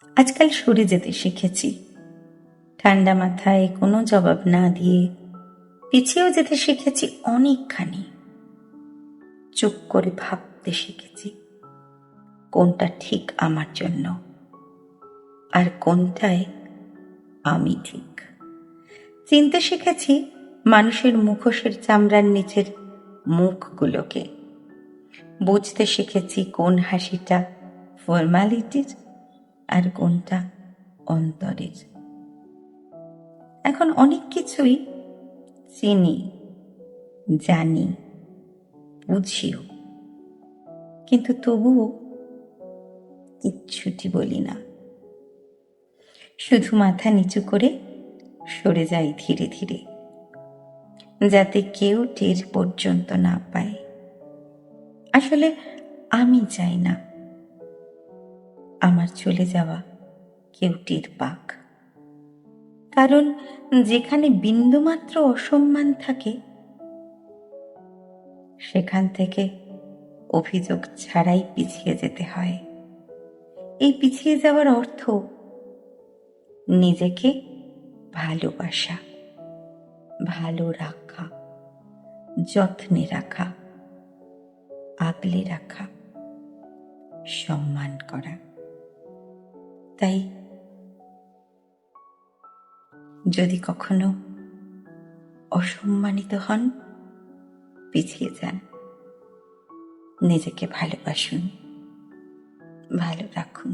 আজকাল সরে যেতে শিখেছি, ঠান্ডা মাথায় কোনো জবাব না দিয়ে পিছিয়েও যেতে শিখেছি অনেকখানি। চুপ করে ভাবতে শিখেছি কোনটা ঠিক আমার জন্য আর কোনটায় আমি ঠিক। চিনতে শিখেছি মানুষের মুখোশের চামড়ার নিচের মুখগুলোকে। বুঝতে শিখেছি কোন হাসিটা ফর্মালিটির আর কোনটা অন্তরের। এখন অনেক কিছুই চিনি, জানি, বুঝিও, কিন্তু তবুও কিচ্ছুটি বলি না। শুধু মাথা নিচু করে সরে যাই ধীরে ধীরে, যাতে কেউ টের পর্যন্ত না পায়। আসলে আমি চাই না আমার চলে যাওয়া কেউ টের পাক, কারণ যেখানে বিন্দুমাত্র অসম্মান থাকে সেখান থেকে অভিযোগ ছাড়াই পিছিয়ে যেতে হয়। এই পিছিয়ে যাওয়ার অর্থ নিজেকে ভালোবাসা, ভালো রাখা, যত্নে রাখা, আগলে রাখা, সম্মান করা। তাই যদি কখনো অসম্মানিত হন, পিছিয়ে যান, নিজেকে ভালোবাসুন, ভালো রাখুন।